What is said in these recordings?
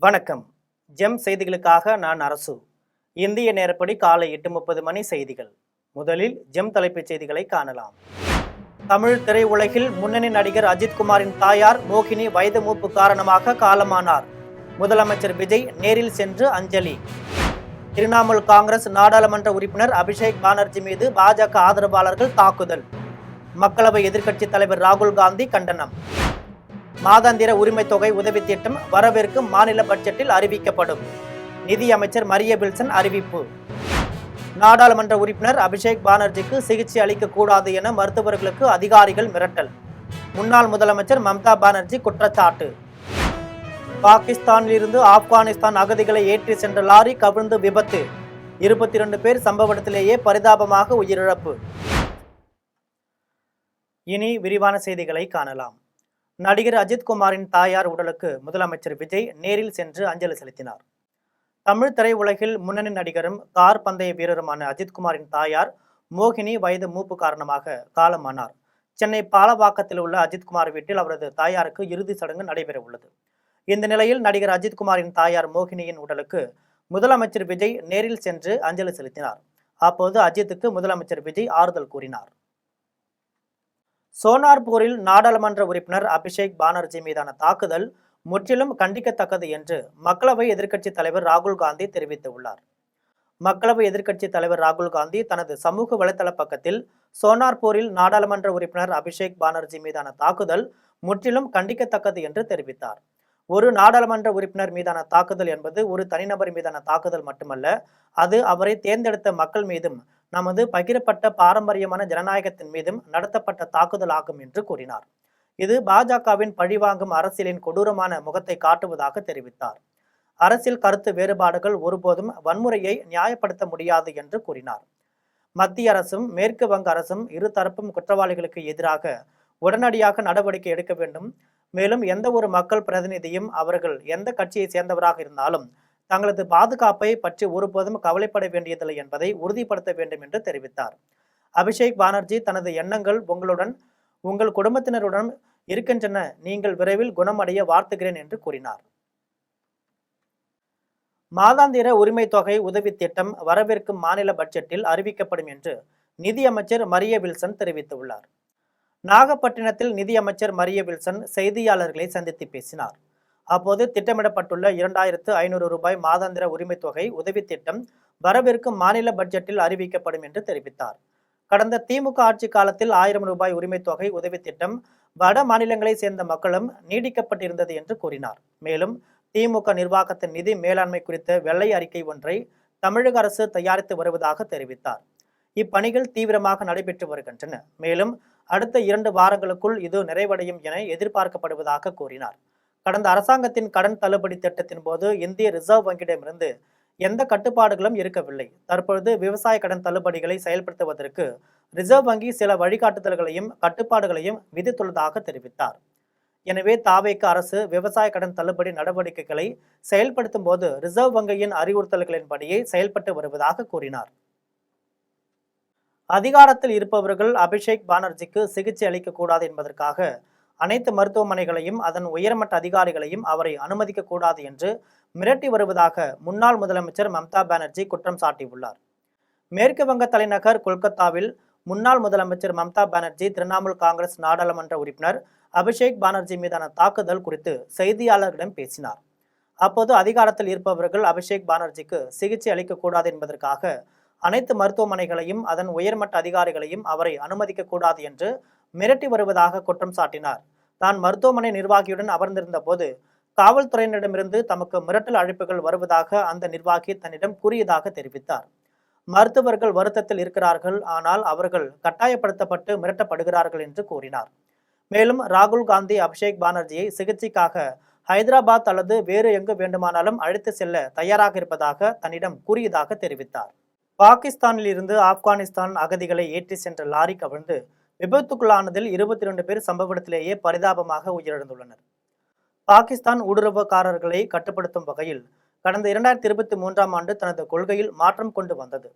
வணக்கம். ஜெம் செய்திகளுக்காக நான் அரசு. இந்திய நேரப்படி காலை 8:30 மணி செய்திகள். முதலில் ஜெம் தலைப்புச் செய்திகளை காணலாம். தமிழ் திரையுலகில் முன்னணி நடிகர் அஜித்குமாரின் தாயார் மோகினி வயது மூப்பு காரணமாக காலமானார். முதலமைச்சர் விஜய் நேரில் சென்று அஞ்சலி. திரிணாமுல் காங்கிரஸ் நாடாளுமன்ற உறுப்பினர் அபிஷேக் பானர்ஜி மீது பாஜக ஆதரவாளர்கள் தாக்குதல். மக்களவை எதிர்க்கட்சித் தலைவர் ராகுல் காந்தி கண்டனம். மாதாந்திர உரிமை தொகை உதவி திட்டம் வரவிருக்கும் மாநில பட்ஜெட்டில் அறிவிக்கப்படும். நிதி அமைச்சர் மரிய வில்சன் அறிவிப்பு. நாடாளுமன்ற உறுப்பினர் அபிஷேக் பானர்ஜிக்கு சிகிச்சை அளிக்க கூடாது என மருத்துவர்களுக்கு அதிகாரிகள் மிரட்டல். முன்னாள் முதலமைச்சர் மம்தா பானர்ஜி குற்றச்சாட்டு. பாகிஸ்தானில் இருந்து ஆப்கானிஸ்தான் அகதிகளை ஏற்றி சென்ற லாரி கவிழ்ந்து விபத்து. 22 பேர் சம்பவ இடத்திலேயே பரிதாபமாக உயிரிழப்பு. இனி விரிவான செய்திகளை காணலாம். நடிகர் அஜித்குமாரின் தாயார் உடலுக்கு முதலமைச்சர் விஜய் நேரில் சென்று அஞ்சலி செலுத்தினார். தமிழ் திரையுலகில் முன்னணி நடிகரும் கார் பந்தய வீரருமான அஜித்குமாரின் தாயார் மோகினி வயது மூப்பு காரணமாக காலமானார். சென்னை பாலவாக்கத்தில் உள்ள அஜித்குமார் வீட்டில் அவரது தாயாருக்கு இறுதி சடங்கு நடைபெற உள்ளது. இந்த நிலையில் நடிகர் அஜித்குமாரின் தாயார் மோகினியின் உடலுக்கு முதலமைச்சர் விஜய் நேரில் சென்று அஞ்சலி செலுத்தினார். அப்போது அஜித்துக்கு முதலமைச்சர் விஜய் ஆறுதல் கூறினார். சோனார்பூரில் நாடாளுமன்ற உறுப்பினர் அபிஷேக் பானர்ஜி மீதான தாக்குதல் முற்றிலும் கண்டிக்கத்தக்கது என்று மக்களவை எதிர்க்கட்சித் தலைவர் ராகுல் காந்தி தெரிவித்துள்ளார். மக்களவை எதிர்க்கட்சித் தலைவர் ராகுல் காந்தி தனது சமூக வலைதள பக்கத்தில் சோனார்பூரில் நாடாளுமன்ற உறுப்பினர் அபிஷேக் பானர்ஜி மீதான தாக்குதல் முற்றிலும் கண்டிக்கத்தக்கது என்று தெரிவித்தார். ஒரு நாடாளுமன்ற உறுப்பினர் மீதான தாக்குதல் என்பது ஒரு தனிநபர் மீதான தாக்குதல் மட்டுமல்ல, அது அவரை தேர்ந்தெடுத்த மக்கள் மீதும் நமது பகிரப்பட்ட பாரம்பரியமான ஜனநாயகத்தின் மீதும் நடத்தப்பட்ட தாக்குதல் ஆகும் என்று கூறினார். இது பாஜகவின் பழிவாங்கும் அரசியலின் கொடூரமான முகத்தை காட்டுவதாக தெரிவித்தார். அரசியல் கருத்து வேறுபாடுகள் ஒருபோதும் வன்முறையை நியாயப்படுத்த முடியாது என்று கூறினார். மத்திய அரசும் மேற்கு வங்க அரசும் இருதரப்பும் குற்றவாளிகளுக்கு எதிராக உடனடியாக நடவடிக்கை எடுக்க வேண்டும். மேலும் எந்த ஒரு மக்கள் பிரதிநிதியும் அவர்கள் எந்த கட்சியை சேர்ந்தவராக இருந்தாலும் தங்களது பாதுகாப்பை பற்றி ஒருபோதும் கவலைப்பட வேண்டியதில்லை என்பதை உறுதிப்படுத்த வேண்டும் என்று தெரிவித்தார். அபிஷேக் பானர்ஜி தனது எண்ணங்கள் உங்களுடன் உங்கள் குடும்பத்தினருடன் இருக்கின்றன, நீங்கள் விரைவில் குணமடைய வாழ்த்துகிறேன் என்று கூறினார். மாதாந்திர உரிமை தொகை உதவி திட்டம் வரவிருக்கும் மாநில பட்ஜெட்டில் அறிவிக்கப்படும் என்று நிதியமைச்சர் மரிய வில்சன் தெரிவித்துள்ளார். நாகப்பட்டினத்தில் நிதியமைச்சர் மரிய வில்சன் செய்தியாளர்களை சந்தித்து பேசினார். அப்போது திட்டமிடப்பட்டுள்ள 2500 ரூபாய் மாதாந்திர உரிமை தொகை உதவி திட்டம் வரவிருக்கும் மாநில பட்ஜெட்டில் அறிவிக்கப்படும் என்று தெரிவித்தார். கடந்த திமுக ஆட்சி காலத்தில் 1000 ரூபாய் உரிமை தொகை உதவி திட்டம் வட மாநிலங்களை சேர்ந்த மக்களும் நீடிக்கப்பட்டிருந்தது என்று கூறினார். மேலும் திமுக நிர்வாகத்தின் நிதி மேலாண்மை குறித்த வெள்ளை அறிக்கை ஒன்றை தமிழக அரசு தயாரித்து வருவதாக தெரிவித்தார். இப்பணிகள் தீவிரமாக நடைபெற்று வருகின்றன. மேலும் அடுத்த 2 வாரங்களுக்குள் இது நிறைவடையும் என எதிர்பார்க்கப்படுவதாக கூறினார். கடந்த அரசாங்கத்தின் கடன் தள்ளுபடி திட்டத்தின் போது இந்திய ரிசர்வ் வங்கியிடமிருந்து எந்த கட்டுப்பாடுகளும் இருக்கவில்லை. தற்பொழுது விவசாய கடன் தள்ளுபடிகளை செயல்படுத்துவதற்கு ரிசர்வ் வங்கி சில வழிகாட்டுதல்களையும் கட்டுப்பாடுகளையும் விதித்துள்ளதாக தெரிவித்தார். எனவே தாவேக அரசு விவசாய கடன் தள்ளுபடி நடவடிக்கைகளை செயல்படுத்தும் போது ரிசர்வ் வங்கியின் அறிவுறுத்தல்களின்படியே செயல்பட்டு வருவதாக கூறினார். அதிகாரத்தில் இருப்பவர்கள் அபிஷேக் பானர்ஜிக்கு சிகிச்சை அளிக்கக்கூடாது என்பதற்காக அனைத்து மருத்துவமனைகளையும் அதன் உயர்மட்ட அதிகாரிகளையும் அவரை அனுமதிக்க கூடாது என்று மிரட்டி வருவதாக முன்னாள் முதலமைச்சர் மம்தா பானர்ஜி குற்றம் சாட்டியுள்ளார். மேற்கு வங்க தலைநகர் கொல்கத்தாவில் முன்னாள் முதலமைச்சர் மம்தா பானர்ஜி திரிணாமுல் காங்கிரஸ் நாடாளுமன்ற உறுப்பினர் அபிஷேக் பானர்ஜி மீதான தாக்குதல் குறித்து செய்தியாளர்களிடம் பேசினார். அப்போது அதிகாரத்தில் இருப்பவர்கள் அபிஷேக் பானர்ஜிக்கு சிகிச்சை அளிக்கக்கூடாது என்பதற்காக அனைத்து மருத்துவமனைகளையும் அதன் உயர்மட்ட அதிகாரிகளையும் அவரை அனுமதிக்க கூடாது என்று மிரட்டி வருவதாக குற்றம் சாட்டினார். தான் மருத்துவமனை நிர்வாகியுடன் அமர்ந்திருந்த போது காவல்துறையினரிடமிருந்து தமக்கு மிரட்டல் அழைப்புகள் வருவதாக அந்த நிர்வாகி தன்னிடம் கூறியதாக தெரிவித்தார். மருத்துவர்கள் வருத்தத்தில் இருக்கிறார்கள், ஆனால் அவர்கள் கட்டாயப்படுத்தப்பட்டு மிரட்டப்படுகிறார்கள் என்று கூறினார். மேலும் ராகுல் காந்தி அபிஷேக் பானர்ஜியை சிகிச்சைக்காக ஹைதராபாத் அல்லது வேறு எங்கு வேண்டுமானாலும் அழைத்து செல்ல தயாராக இருப்பதாக தன்னிடம் கூறியதாக தெரிவித்தார். பாகிஸ்தானில் இருந்து ஆப்கானிஸ்தான் அகதிகளை ஏற்றி சென்ற லாரி கவிழ்ந்து விபத்துக்குள்ளானதில் 22 பேர் சம்பவ இடத்திலேயே பரிதாபமாக உயிரிழந்துள்ளனர். பாகிஸ்தான் ஊடுருவக்காரர்களை கட்டுப்படுத்தும் வகையில் கடந்த 2023ஆம் ஆண்டு தனது கொள்கையில் மாற்றம் கொண்டு வந்தது.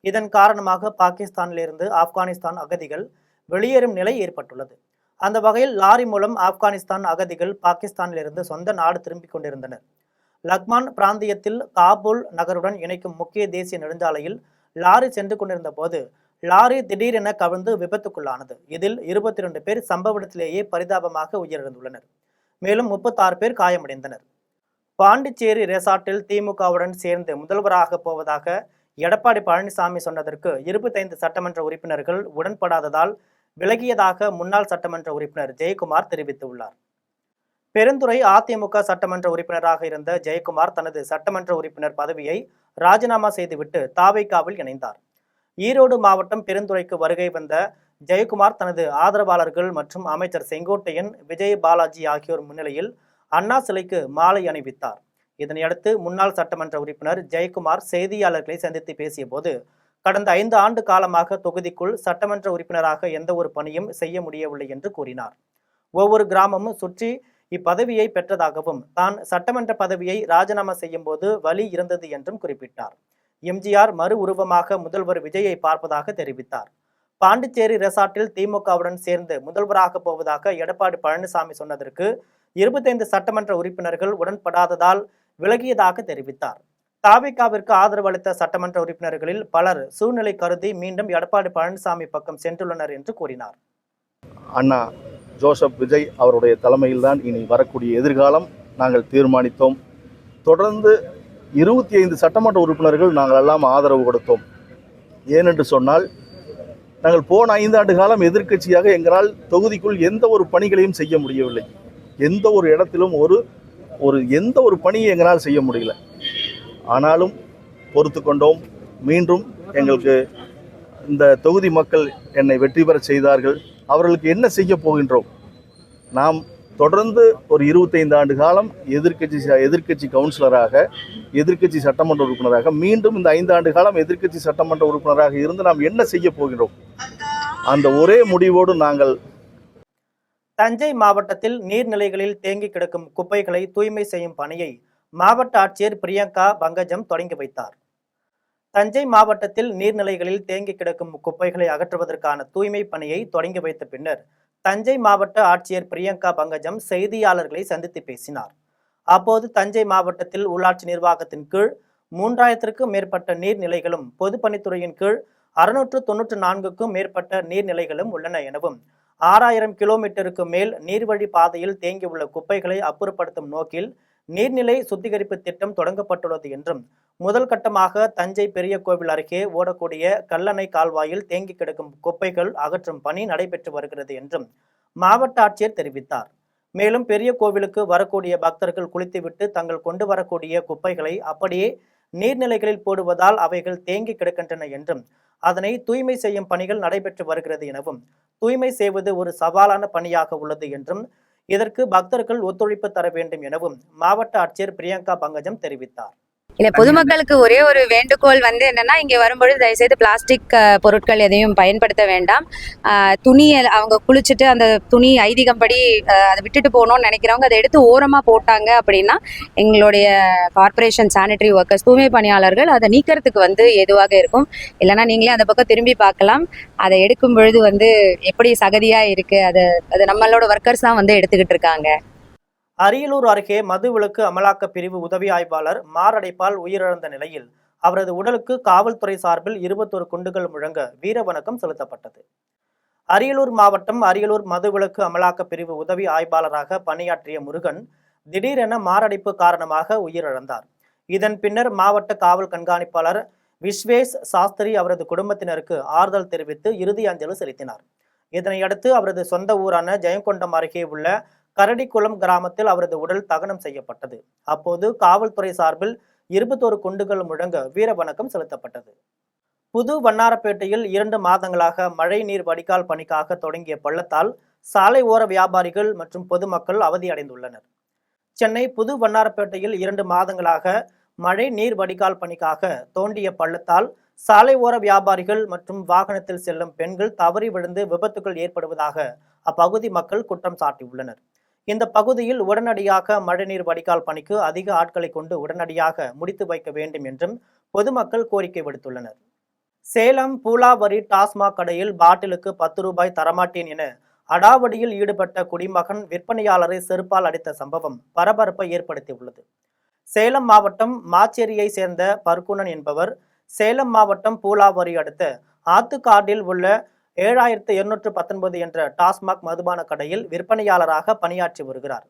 இதன் காரணமாக பாகிஸ்தானிலிருந்து ஆப்கானிஸ்தான் அகதிகள் வெளியேறும் நிலை ஏற்பட்டுள்ளது. அந்த வகையில் லாரி மூலம் ஆப்கானிஸ்தான் அகதிகள் பாகிஸ்தானிலிருந்து சொந்த நாடு திரும்பிக் கொண்டிருந்தனர். லக்மான் பிராந்தியத்தில் காபூல் நகருடன் இணைக்கும் முக்கிய தேசிய நெடுஞ்சாலையில் லாரி சென்று கொண்டிருந்த போது லாரி திடீரென கவிழ்ந்து விபத்துக்குள்ளானது. இதில் 22 பேர் சம்பவ இடத்திலேயே பரிதாபமாக உயிரிழந்துள்ளனர். மேலும் 36 பேர் காயமடைந்தனர். பாண்டிச்சேரி ரெசார்ட்டில் திமுகவுடன் சேர்ந்து முதல்வராக போவதாக எடப்பாடி பழனிசாமி சொன்னதற்கு 25 சட்டமன்ற உறுப்பினர்கள் உடன்படாததால் விலகியதாக முன்னாள் சட்டமன்ற உறுப்பினர் ஜெயக்குமார் தெரிவித்துள்ளார். பெருந்துறை அதிமுக சட்டமன்ற உறுப்பினராக இருந்த ஜெயக்குமார் தனது சட்டமன்ற உறுப்பினர் பதவியை ராஜினாமா செய்துவிட்டு தாவேகாவில் இணைந்தார். ஈரோடு மாவட்டம் பெருந்துறைக்கு வருகை வந்த ஜெயக்குமார் தனது ஆதரவாளர்கள் மற்றும் அமைச்சர் செங்கோட்டையன், விஜய் பாலாஜி ஆகியோர் முன்னிலையில் அண்ணா சிலைக்கு மாலை அணிவித்தார். இதனையடுத்து முன்னாள் சட்டமன்ற உறுப்பினர் ஜெயக்குமார் செய்தியாளர்களை சந்தித்து பேசிய போது, கடந்த 5 ஆண்டு காலமாக தொகுதிக்குள் சட்டமன்ற உறுப்பினராக எந்த ஒரு பணியும் செய்ய முடியவில்லை என்று கூறினார். ஒவ்வொரு கிராமமும் சுற்றி இப்பதவியை பெற்றதாகவும், தான் சட்டமன்ற பதவியை ராஜினாமா செய்யும் போது வலி இருந்தது என்றும் குறிப்பிட்டார். எம்ஜிஆர் மறு உருவமாக முதல்வர் விஜயை பார்ப்பதாக தெரிவித்தார். பாண்டிச்சேரி ரெசார்ட்டில் திமுகவுடன் சேர்ந்து முதல்வராக போவதாக எடப்பாடி பழனிசாமி சொன்னதற்கு 25 சட்டமன்ற உறுப்பினர்கள் உடன்படாததால் விலகியதாக தெரிவித்தார். தாவேகாவிற்கு ஆதரவு அளித்த சட்டமன்ற உறுப்பினர்களில் பலர் சூழ்நிலை கருதி மீண்டும் எடப்பாடி பழனிசாமி பக்கம் சென்றுள்ளனர் என்று கூறினார். அண்ணா ஜோசப் விஜய் அவருடைய தலைமையில்தான் இனி வரக்கூடிய எதிர்காலம் நாங்கள் தீர்மானித்தோம். தொடர்ந்து 25 சட்டமன்ற உறுப்பினர்கள் நாங்கள் எல்லாம் ஆதரவு கொடுத்தோம். ஏனென்று சொன்னால், நாங்கள் போன 5 ஆண்டு காலம் எதிர்க்கட்சியாக எங்களால் தொகுதிக்குள் எந்த ஒரு பணிகளையும் செய்ய முடியவில்லை. எந்த ஒரு இடத்திலும் எந்த ஒரு பணியை எங்களால் செய்ய முடியல. ஆனாலும் பொறுத்து கொண்டோம். மீண்டும் எங்களுக்கு இந்த தொகுதி மக்கள் என்னை வெற்றி பெற செய்தார்கள். அவர்களுக்கு என்ன செய்ய போகின்றோம்? நாம் தொடர்ந்து ஒரு 25 ஆண்டு காலம் எதிர்க்கட்சி கவுன்சிலராக, எதிர்க்கட்சி சட்டமன்ற உறுப்பினராக, மீண்டும் இந்த 5 ஆண்டு காலம் எதிர்க்கட்சி சட்டமன்ற உறுப்பினராக இருந்து நாம் என்ன செய்ய போகின்றோம்? அந்த ஒரே முடிவோடு நாங்கள். தஞ்சை மாவட்டத்தில் நீர்நிலைகளில் தேங்கி கிடக்கும் குப்பைகளை தூய்மை செய்யும் பணியை மாவட்ட ஆட்சியர் பிரியங்கா பங்கஜம் தொடங்கி வைத்தார். தஞ்சை மாவட்டத்தில் நீர்நிலைகளில் தேங்கி கிடக்கும் குப்பைகளை அகற்றுவதற்கான தூய்மை பணியை தொடங்கி வைத்த பின்னர் தஞ்சை மாவட்ட ஆட்சியர் பிரியங்கா பங்கஜம் செய்தியாளர்களை சந்தித்து பேசினார். அப்போது தஞ்சை மாவட்டத்தில் உள்ளாட்சி நிர்வாகத்தின் கீழ் 3000க்கும் மேற்பட்ட நீர்நிலைகளும், பொதுப்பணித்துறையின் கீழ் 694க்கும் மேற்பட்ட நீர்நிலைகளும் உள்ளன எனவும், 6000 கிலோமீட்டருக்கு மேல் நீர்வழி பாதையில் தேங்கியுள்ள குப்பைகளை அப்புறப்படுத்தும் நோக்கில் நீர்நிலை சுத்திகரிப்பு திட்டம் தொடங்கப்பட்டுள்ளது என்றும், முதல் கட்டமாக தஞ்சை பெரிய கோவில் அருகே ஓடக்கூடிய கல்லணை கால்வாயில் தேங்கி கிடக்கும் குப்பைகள் அகற்றும் பணி நடைபெற்று வருகிறது என்றும் மாவட்ட ஆட்சியர் தெரிவித்தார். மேலும் பெரிய கோவிலுக்கு வரக்கூடிய பக்தர்கள் குளித்துவிட்டு தங்கள் கொண்டு வரக்கூடிய குப்பைகளை அப்படியே நீர்நிலைகளில் போடுவதால் அவைகள் தேங்கி கிடக்கின்றன என்றும், அதனை தூய்மை செய்யும் பணிகள் நடைபெற்று வருகிறது எனவும், தூய்மை செய்வது ஒரு சவாலான பணியாக உள்ளது என்றும், இதற்கு பக்தர்கள் ஒத்துழைப்பு தர வேண்டும் எனவும் மாவட்ட ஆட்சியர் பிரியங்கா பங்கஜம் தெரிவித்தார். இல்ல, பொதுமக்களுக்கு ஒரே ஒரு வேண்டுகோள் என்னன்னா, இங்க வரும்பொழுது தயவுசெய்து பிளாஸ்டிக் பொருட்கள் எதையும் பயன்படுத்த வேண்டாம். துணியை அவங்க குளிச்சுட்டு அந்த துணி ஐதீகம்படி அதை விட்டுட்டு போகணும்னு நினைக்கிறவங்க அதை எடுத்து ஓரமா போட்டாங்க அப்படின்னா எங்களுடைய கார்பரேஷன் சானிட்டரி ஒர்க்கர்ஸ், தூய்மை பணியாளர்கள் அதை நீக்கிறதுக்கு எதுவாக இருக்கும். இல்லைன்னா நீங்களே அந்த பக்கம் திரும்பி பார்க்கலாம். அதை எடுக்கும் பொழுது எப்படி சகதியா இருக்கு, அது நம்மளோட ஒர்க்கர்ஸ் தான் எடுத்துக்கிட்டு இருக்காங்க. அரியலூர் அருகே மதுவிலக்கு அமலாக்க பிரிவு உதவி ஆய்வாளர் மாரடைப்பால் உயிரிழந்த நிலையில் அவரது உடலுக்கு காவல்துறை சார்பில் 21 குண்டுகள் முழங்க வீரவணக்கம் செலுத்தப்பட்டது. அரியலூர் மாவட்டம் அரியலூர் மதுவிலக்கு அமலாக்க பிரிவு உதவி ஆய்வாளராக பணியாற்றிய முருகன் திடீரென மாரடைப்பு காரணமாக உயிரிழந்தார். இதன் பின்னர் மாவட்ட காவல் கண்காணிப்பாளர் விஸ்வேஷ் சாஸ்திரி அவரது குடும்பத்தினருக்கு ஆறுதல் தெரிவித்து இறுதி அஞ்சலி செலுத்தினார். இதனையடுத்து அவரது சொந்த ஊரான ஜெயங்கொண்டம் அருகே உள்ள கரடிக்குளம் கிராமத்தில் அவரது உடல் தகனம் செய்யப்பட்டது. அப்போது காவல்துறை சார்பில் 21 குண்டுகள் முழங்க வீரவணக்கம் செலுத்தப்பட்டது. புது வண்ணாரப்பேட்டையில் 2 மாதங்களாக மழை நீர் வடிகால் பணிக்காக தொடங்கிய பள்ளத்தால் சாலை ஓர வியாபாரிகள் மற்றும் பொதுமக்கள் அவதியடைந்துள்ளனர். சென்னை புது வண்ணாரப்பேட்டையில் 2 மாதங்களாக மழை நீர் வடிகால் பணிக்காக தோண்டிய பள்ளத்தால் சாலை ஓர வியாபாரிகள் மற்றும் வாகனத்தில் செல்லும் பெண்கள் தவறி விழுந்து விபத்துகள் ஏற்படுவதாக அப்பகுதி மக்கள் குற்றம் சாட்டியுள்ளனர். இந்த பகுதியில் உடனடியாக மழைநீர் வடிகால் பணிக்கு அதிக ஆட்களை கொண்டு உடனடியாக முடித்து வைக்க வேண்டும் என்றும் பொதுமக்கள் கோரிக்கை விடுத்துள்ளனர். சேலம் பூலாவரி டாஸ்மாக் கடையில் பாட்டிலுக்கு 10 ரூபாய் தரமாட்டேன் என அடாவடியில் ஈடுபட்ட குடிமகன் விற்பனையாளரை செருப்பால் அடித்த சம்பவம் பரபரப்பை ஏற்படுத்தியுள்ளது. சேலம் மாவட்டம் மாச்சேரியை சேர்ந்த பர்குணன் என்பவர் சேலம் மாவட்டம் பூலாவரி அடுத்த ஆத்துக்காட்டில் உள்ள 7219 என்ற டாஸ்மாக் மதுபான கடையில் விற்பனையாளராக பணியாற்றி வருகிறார்.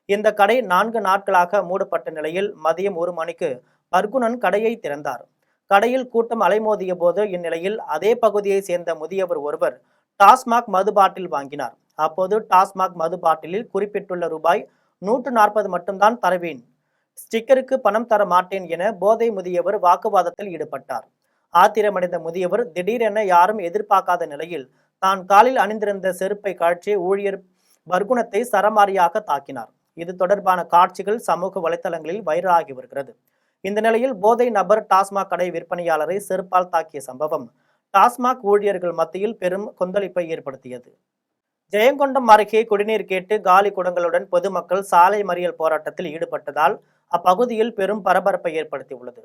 இந்த கடை 4 நாட்களாக மூடப்பட்ட நிலையில் மதியம் 1 மணிக்கு பர்குணன் கடையை திறந்தார். கடையில் கூட்டம் அலைமோதிய போது இந்நிலையில் அதே பகுதியை சேர்ந்த முதியவர் ஒருவர் டாஸ்மாக் மது பாட்டில் வாங்கினார். அப்போது டாஸ்மாக் மது பாட்டிலில் குறிப்பிட்டுள்ள ரூபாய் 140 மட்டும்தான் தருவேன், ஸ்டிக்கருக்கு பணம் தர மாட்டேன் என போதை முதியவர் வாக்குவாதத்தில் ஈடுபட்டார். ஆத்திரமடைந்த முதியவர் திடீரென யாரும் எதிர்பார்க்காத நிலையில் தான் காலில் அணிந்திருந்த செருப்பை கழற்றி ஊழியர் பர்குணத்தை சரமாரியாக தாக்கினார். இது தொடர்பான காட்சிகள் சமூக வலைதளங்களில் வைரலாகி வருகிறது. இந்த நிலையில் போதை நபர் டாஸ்மாக் கடை விற்பனையாளரை செருப்பால் தாக்கிய சம்பவம் டாஸ்மாக் ஊழியர்கள் மத்தியில் பெரும் கொந்தளிப்பை ஏற்படுத்தியது. ஜெயங்கொண்டம் அருகே குடிநீர் கேட்டு காலி குடங்களுடன் பொதுமக்கள் சாலை மறியல் போராட்டத்தில் ஈடுபட்டதால் அப்பகுதியில் பெரும் பரபரப்பை ஏற்படுத்தியுள்ளது.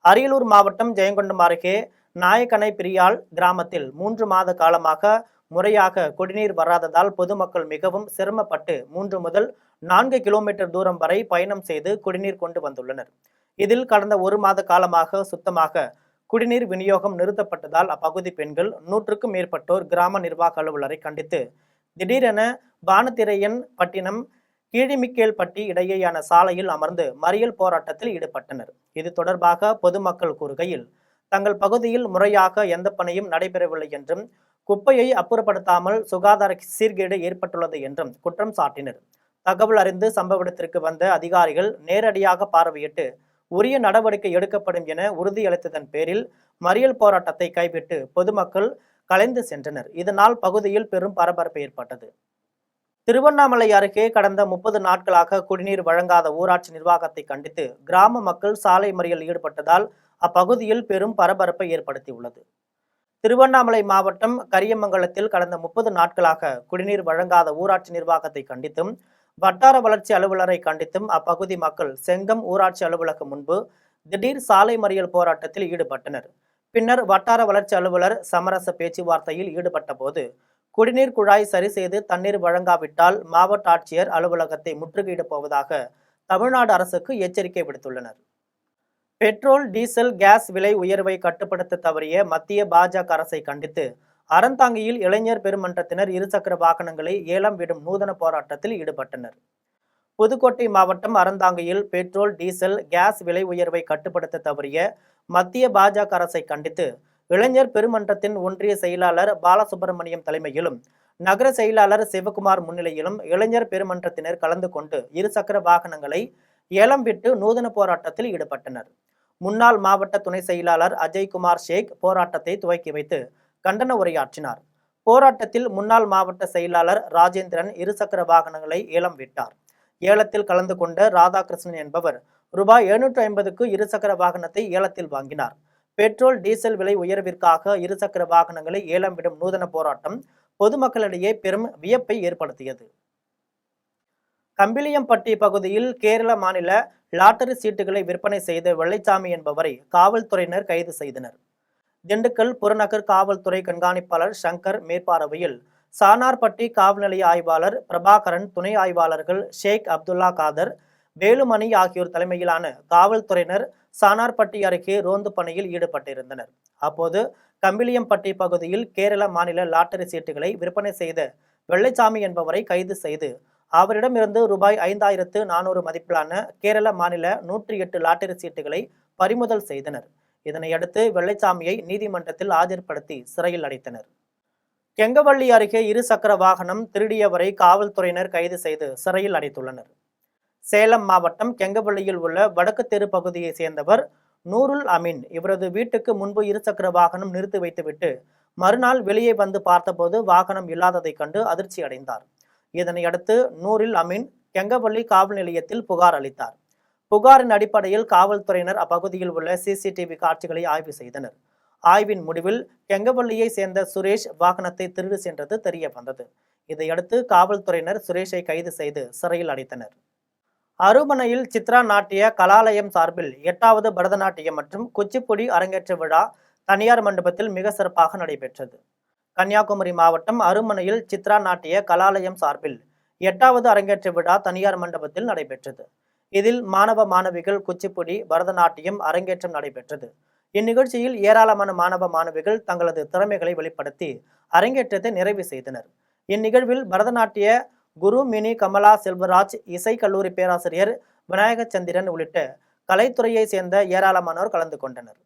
அரியலூர் மாவட்டம் ஜெயங்கொண்டம் அருகே நாயக்கனை பிரியால் கிராமத்தில் 3 மாத காலமாக முறையாக குடிநீர் வராததால் பொதுமக்கள் மிகவும் சிரமப்பட்டு 3 முதல் 4 கிலோமீட்டர் தூரம் வரை பயணம் செய்து குடிநீர் கொண்டு வந்துள்ளனர். இதில் கடந்த 1 மாத காலமாக சுத்தமாக குடிநீர் விநியோகம் நிறுத்தப்பட்டதால் அப்பகுதி பெண்கள் 100க்கும் மேற்பட்டோர் கிராம நிர்வாக அலுவலரை கண்டித்து திடீரென பானதிரையன் பட்டினம் கீழிமிக்கேல்பட்டி இடையேயான சாலையில் அமர்ந்து மறியல் போராட்டத்தில் ஈடுபட்டனர். இது தொடர்பாக பொதுமக்கள் கூறுகையில் தங்கள் பகுதியில் முறையாக எந்த பணியும் நடைபெறவில்லை என்றும் குப்பையை அப்புறப்படுத்தாமல் சுகாதார சீர்கேடு ஏற்பட்டுள்ளது என்றும் குற்றம் சாட்டினர். தகவல் அறிந்து சம்பவ இடத்திற்கு வந்த அதிகாரிகள் நேரடியாக பார்வையிட்டு உரிய நடவடிக்கை எடுக்கப்படும் என உறுதியளித்ததன் பேரில் மறியல் போராட்டத்தை கைவிட்டு பொதுமக்கள் கலைந்து சென்றனர். இதனால் பகுதியில் பெரும் பரபரப்பு ஏற்பட்டது. திருவண்ணாமலை அருகே கடந்த 30 நாட்களாக குடிநீர் வழங்காத ஊராட்சி நிர்வாகத்தை கண்டித்து கிராம மக்கள் சாலை மறியல் ஈடுபட்டதால் அப்பகுதியில் பெரும் பரபரப்பை ஏற்படுத்தியுள்ளது. திருவண்ணாமலை மாவட்டம் கரியமங்கலத்தில் கடந்த 30 நாட்களாக குடிநீர் வழங்காத ஊராட்சி நிர்வாகத்தை கண்டித்தும் வட்டார வளர்ச்சி அலுவலரை கண்டித்தும் அப்பகுதி மக்கள் செங்கம் ஊராட்சி அலுவலகம் முன்பு திடீர் சாலை மறியல் போராட்டத்தில் ஈடுபட்டனர். பின்னர் வட்டார வளர்ச்சி அலுவலர் சமரச பேச்சுவார்த்தையில் ஈடுபட்ட போது குடிநீர் குழாய் சரி செய்து தண்ணீர் வழங்காவிட்டால் மாவட்ட ஆட்சியர் அலுவலகத்தை முற்றுகையிடப் போவதாக தமிழ்நாடு அரசுக்கு எச்சரிக்கை விடுத்துள்ளனர். பெட்ரோல், டீசல், கேஸ் விலை உயர்வை கட்டுப்படுத்த தவறிய மத்திய பாஜக அரசை கண்டித்து அறந்தாங்கியில் இளைஞர் பெருமன்றத்தினர் இருசக்கர வாகனங்களை ஏலம் விடும் நூதன போராட்டத்தில் ஈடுபட்டனர். புதுக்கோட்டை மாவட்டம் அறந்தாங்கியில் பெட்ரோல், டீசல், கேஸ் விலை உயர்வை கட்டுப்படுத்த தவறிய மத்திய பாஜக அரசை கண்டித்து இளைஞர் பெருமன்றத்தின் ஒன்றிய செயலாளர் பாலசுப்ரமணியம் தலைமையிலும் நகர செயலாளர் சிவகுமார் முன்னிலையிலும் இளைஞர் பெருமன்றத்தினர் கலந்து கொண்டு இருசக்கர வாகனங்களை ஏலம் விட்டு நூதன போராட்டத்தில் ஈடுபட்டனர். முன்னாள் மாவட்ட துணை செயலாளர் அஜய்குமார் ஷேக் போராட்டத்தை துவக்கி வைத்து கண்டன உரையாற்றினார். போராட்டத்தில் முன்னாள் மாவட்ட செயலாளர் ராஜேந்திரன் இருசக்கர வாகனங்களை ஏலம் விட்டார். ஏலத்தில் கலந்து கொண்ட ராதாகிருஷ்ணன் என்பவர் ரூபாய் 750க்கு இருசக்கர வாகனத்தை ஏலத்தில் வாங்கினார். பெட்ரோல், டீசல் விலை உயர்விற்காக இருசக்கர வாகனங்களை ஏலம் விடும் நூதன போராட்டம் பொதுமக்களிடையே பெரும் வியப்பை ஏற்படுத்தியது. கம்பிலியம்பட்டி பகுதியில் கேரள மாநில லாட்டரி சீட்டுகளை விற்பனை செய்த வெள்ளைச்சாமி என்பவரை காவல்துறையினர் கைது செய்தனர். திண்டுக்கல் புறநகர் காவல்துறை கண்காணிப்பாளர் சங்கர் மேற்பார்வையில் சானார்பட்டி காவல் நிலைய ஆய்வாளர் பிரபாகரன், துணை ஆய்வாளர்கள் ஷேக் அப்துல்லா காதர், வேலுமணி ஆகியோர் தலைமையிலான காவல்துறையினர் சானார்பட்டி அருகே ரோந்து பணியில் ஈடுபட்டிருந்தனர். அப்போது கம்பிலியம்பட்டி பகுதியில் கேரள மாநில லாட்டரி சீட்டுகளை விற்பனை செய்த வெள்ளைச்சாமி என்பவரை கைது செய்து அவரிடமிருந்து ரூபாய் 5400 மதிப்பிலான கேரள மாநில 108 லாட்டரி சீட்டுகளை பறிமுதல் செய்தனர். இதனையடுத்து வெள்ளைச்சாமியை நீதிமன்றத்தில் ஆஜர்படுத்தி சிறையில் அடைத்தனர். கெங்கவள்ளி அருகே இருசக்கர வாகனம் திருடியவரை காவல்துறையினர் கைது செய்து சிறையில் அடைத்துள்ளனர். சேலம் மாவட்டம் கெங்கவள்ளியில் உள்ள வடக்கு தெரு பகுதியை சேர்ந்தவர் நூருல் அமீன். இவரது வீட்டுக்கு முன்பு இருசக்கர வாகனம் நிறுத்தி வைத்துவிட்டு மறுநாள் வெளியே வந்து பார்த்தபோது வாகனம் இல்லாததை கண்டு அதிர்ச்சி அடைந்தார். இதனையடுத்து நூருல் அமீன் கெங்கவள்ளி காவல் நிலையத்தில் புகார் அளித்தார். புகாரின் அடிப்படையில் காவல்துறையினர் அப்பகுதியில் உள்ள சிசிடிவி காட்சிகளை ஆய்வு செய்தனர். ஆய்வின் முடிவில் கெங்கவள்ளியை சேர்ந்த சுரேஷ் வாகனத்தை திருடு சென்றது தெரிய வந்தது. இதையடுத்து காவல்துறையினர் சுரேஷை கைது செய்து சிறையில் அடைத்தனர். அருமனையில் சித்ரா நாட்டிய கலாலயம் சார்பில் 8வது பரதநாட்டியம் மற்றும் குச்சிப்புடி அரங்கேற்ற விழா தனியார் மண்டபத்தில் மிக சிறப்பாக நடைபெற்றது. கன்னியாகுமரி மாவட்டம் அருமனையில் சித்ரா நாட்டிய கலாலயம் சார்பில் 8வது அரங்கேற்ற விழா தனியார் மண்டபத்தில் நடைபெற்றது. இதில் மாணவ மாணவிகள் குச்சிப்புடி, பரதநாட்டியம் அரங்கேற்றம் நடைபெற்றது. இந்நிகழ்ச்சியில் ஏராளமான மாணவ மாணவிகள் தங்களது திறமைகளை வெளிப்படுத்தி அரங்கேற்றத்தை நிறைவு செய்தனர். இந்நிகழ்வில் பரதநாட்டிய குரு மினி கமலா செல்வராஜ், இசை கல்லூரி பேராசிரியர் விநாயகச்சந்திரன் உள்ளிட்ட கலைத்துறையை சேர்ந்த ஏராளமானோர் கலந்து கொண்டனர்.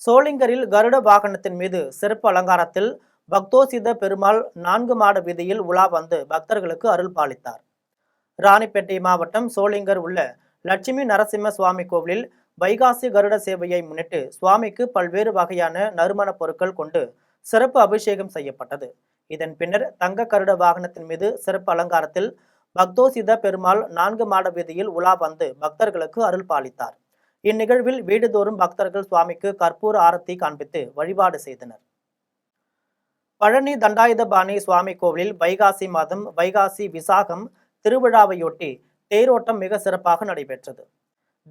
சோளிங்கரில் கருட வாகனத்தின் மீது சிறப்பு அலங்காரத்தில் பக்தோசித பெருமாள் 4 மாட வீதியில் உலா வந்து பக்தர்களுக்கு அருள் பாலித்தார். ராணிப்பேட்டை மாவட்டம் சோளிங்கர் உள்ள லட்சுமி நரசிம்ம சுவாமி கோவிலில் வைகாசி கருட சேவையை முன்னிட்டு சுவாமிக்கு பல்வேறு வகையான நறுமண பொருட்கள் கொண்டு சிறப்பு அபிஷேகம் செய்யப்பட்டது. இதன் பின்னர் தங்க கருட வாகனத்தின் மீது சிறப்பு அலங்காரத்தில் பக்தோசித பெருமாள் 4 மாட வீதியில் உலா வந்து பக்தர்களுக்கு அருள் பாலித்தார். இந்நிகழ்வில் வீடுதோறும் பக்தர்கள் சுவாமிக்கு கற்பூர ஆரத்தி காண்பித்து வழிபாடு செய்தனர். பழனி தண்டாயுதபாணி சுவாமி கோவிலில் வைகாசி மாதம் வைகாசி விசாகம் திருவிழாவையொட்டி தேரோட்டம் மிக சிறப்பாக நடைபெற்றது.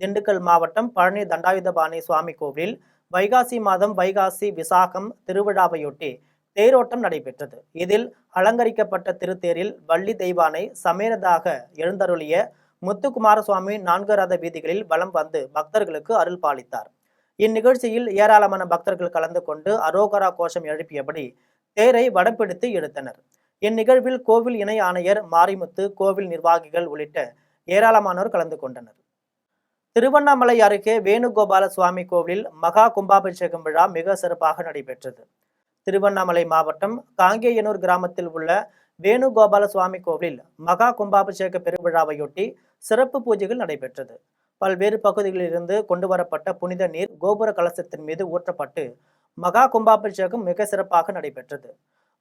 திண்டுக்கல் மாவட்டம் பழனி தண்டாயுதபாணி சுவாமி கோவிலில் வைகாசி மாதம் வைகாசி விசாகம் திருவிழாவையொட்டி தேரோட்டம் நடைபெற்றது. இதில் அலங்கரிக்கப்பட்ட திருத்தேரில் வள்ளி தெய்வானை சமேதமாக எழுந்தருளிய முத்துக்குமார சுவாமி 4 ரத வீதிகளில் வலம் வந்து பக்தர்களுக்கு அருள் பாலித்தார். இந்நிகழ்ச்சியில் ஏராளமான பக்தர்கள் கலந்து கொண்டு அரோகரா கோஷம் எழுப்பியபடி தேரை வடம்பிடித்து இழுத்தனர். இந்நிகழ்வில் கோவில் இணை ஆணையர் மாரிமுத்து, கோவில் நிர்வாகிகள் உள்ளிட்ட ஏராளமானோர் கலந்து கொண்டனர். திருவண்ணாமலை அருகே வேணுகோபால சுவாமி கோவிலில் மகா கும்பாபிஷேகம் விழா மிக சிறப்பாக நடைபெற்றது. திருவண்ணாமலை மாவட்டம் காங்கேயனூர் கிராமத்தில் உள்ள வேணுகோபால சுவாமி கோவிலில் மகா கும்பாபிஷேக பெருவிழாவையொட்டி சிறப்பு பூஜைகள் நடைபெற்றது. பல்வேறு பகுதிகளிலிருந்து கொண்டு வரப்பட்ட புனித நீர் கோபுர கலசத்தின் மீது ஊற்றப்பட்டு மகா கும்பாபிஷேகம் மிக சிறப்பாக நடைபெற்றது.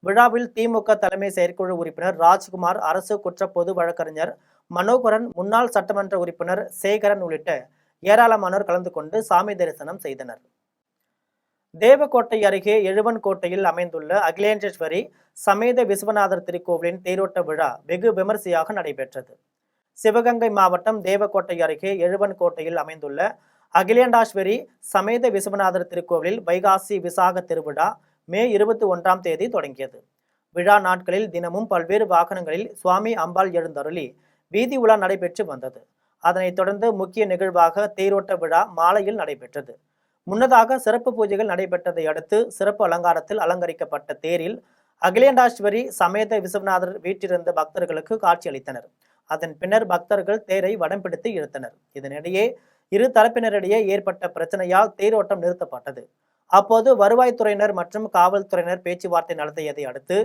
விழாவில் திமுக தலைமை செயற்குழு உறுப்பினர் ராஜ்குமார், அரசு குற்ற பொது வழக்கறிஞர் மனோகரன், முன்னாள் சட்டமன்ற உறுப்பினர் சேகரன் உள்ளிட்ட ஏராளமானோர் கலந்து கொண்டு சாமி தரிசனம் செய்தனர். தேவக்கோட்டை அருகே எழுவன்கோட்டையில் அமைந்துள்ள அகிலேண்டேஸ்வரி சமேத விஸ்வநாதர் திருக்கோவிலின் தேரோட்ட விழா வெகு விமரிசையாக நடைபெற்றது. சிவகங்கை மாவட்டம் தேவக்கோட்டை அருகே எழுவன்கோட்டையில் அமைந்துள்ள அகிலேண்டாஸ்வரி சமேத விஸ்வநாதர் திருக்கோவிலில் வைகாசி விசாக திருவிழா மே 21ஆம் தேதி தொடங்கியது. விழா நாட்களில் தினமும் பல்வேறு வாகனங்களில் சுவாமி அம்பாள் எழுந்தருளி வீதி உலா நடைபெற்று வந்தது. அதனைத் தொடர்ந்து முக்கிய நிகழ்வாக தேரோட்ட விழா மாலையில் நடைபெற்றது. முன்னதாக சிறப்பு பூஜைகள் நடைபெற்றதை அடுத்து சிறப்பு அலங்காரத்தில் அலங்கரிக்கப்பட்ட தேரில் அகிலேண்டாஸ்வரி சமேத விஸ்வநாதர் வீற்றிருந்த பக்தர்களுக்கு காட்சியளித்தனர். அதன் பின்னர் பக்தர்கள் தேரை வடம் பிடித்து இழுத்தனர். இதனிடையே இரு தரப்பினரிடையே ஏற்பட்ட பிரச்சனையால் தேரோட்டம் நிறுத்தப்பட்டது. அப்போது வருவாய்த்துறையினர் மற்றும் காவல்துறையினர் பேச்சுவார்த்தை நடத்தியதை அடுத்து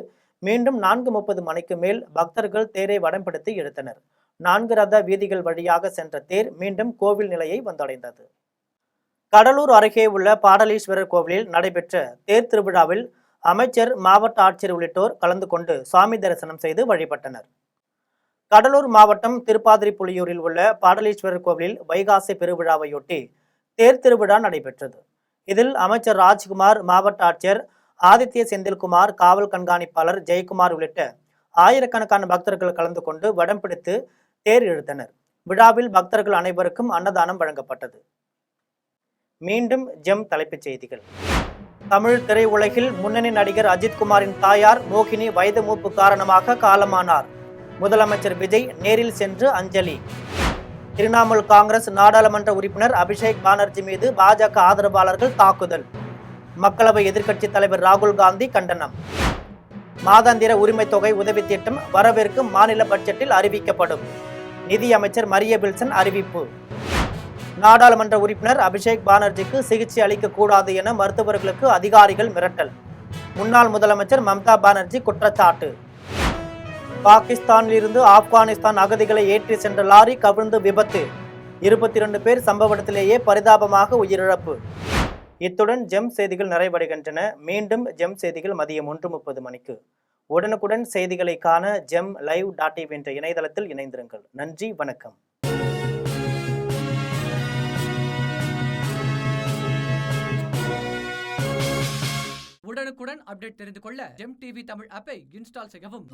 மீண்டும் 4:30 மணிக்கு மேல் பக்தர்கள் தேரை வடம் பிடித்து இழுத்தனர். 4 ரத வீதிகள் வழியாக சென்ற தேர் மீண்டும் கோவில் நிலையை வந்தடைந்தது. கடலூர் அருகே உள்ள பாடலீஸ்வரர் கோவிலில் நடைபெற்ற தேர் திருவிழாவில் அமைச்சர், மாவட்ட ஆட்சியர் உள்ளிட்டோர் கலந்து கொண்டு சாமி தரிசனம் செய்து வழிபட்டனர். கடலூர் மாவட்டம் திருப்பாதிரிப்புலியூரில் உள்ள பாடலீஸ்வரர் கோவிலில் வைகாசி பெருவிழாவையொட்டி தேர் திருவிழா நடைபெற்றது. இதில் அமைச்சர் ராஜ்குமார், மாவட்ட ஆட்சியர் ஆதித்ய செந்தில்குமார், காவல் கண்காணிப்பாளர் ஜெயக்குமார் உள்ளிட்ட ஆயிரக்கணக்கான பக்தர்கள் கலந்து கொண்டு வடம் பிடித்து தேர் இழுத்தனர். விழாவில் பக்தர்கள் அனைவருக்கும் அன்னதானம் வழங்கப்பட்டது. மீண்டும் ஜெம் தலைப்புச் செய்திகள். தமிழ் திரையுலகில் முன்னணி நடிகர் அஜித்குமாரின் தாயார் மோகினி வயது மூப்பு காரணமாக காலமானார். முதலமைச்சர் விஜய் நேரில் சென்று அஞ்சலி. திரிணாமுல் காங்கிரஸ் நாடாளுமன்ற உறுப்பினர் அபிஷேக் பானர்ஜி மீது பாஜக ஆதரவாளர்கள் தாக்குதல். மக்களவை எதிர்க்கட்சித் தலைவர் ராகுல் காந்தி கண்டனம். மாதாந்திர உரிமை தொகை உதவி திட்டம் வரவிருக்கும் மாநில பட்ஜெட்டில் அறிவிக்கப்படும். நிதி அமைச்சர் மரிய வில்சன் அறிவிப்பு. நாடாளுமன்ற உறுப்பினர் அபிஷேக் பானர்ஜிக்கு சிகிச்சை அளிக்கக்கூடாது என மருத்துவர்களுக்கு அதிகாரிகள் மிரட்டல். முன்னாள் முதலமைச்சர் மம்தா பானர்ஜி குற்றச்சாட்டு. பாகிஸ்தானிலிருந்து ஆப்கானிஸ்தான் அகதிகளை ஏற்றி சென்ற லாரி கவிழ்ந்து விபத்து. 22 பேர் சம்பவ இடத்திலேயே பரிதாபமாக உயிரிழப்பு. இத்துடன் ஜெம் செய்திகள் நிறைவடைகின்றன. மீண்டும் ஜெம் செய்திகள் மதியம் 1:30 மணிக்கு. உடனுக்குடன் செய்திகளை காண ஜெம் live.tv என்ற இணையதளத்தில் இணைந்திருங்கள். நன்றி, வணக்கம். உடனுக்குடன் அப்டேட் தெரிந்து கொள்ள ஜெம் டிவி தமிழ் ஆப்பை இன்ஸ்டால் செய்யவும்.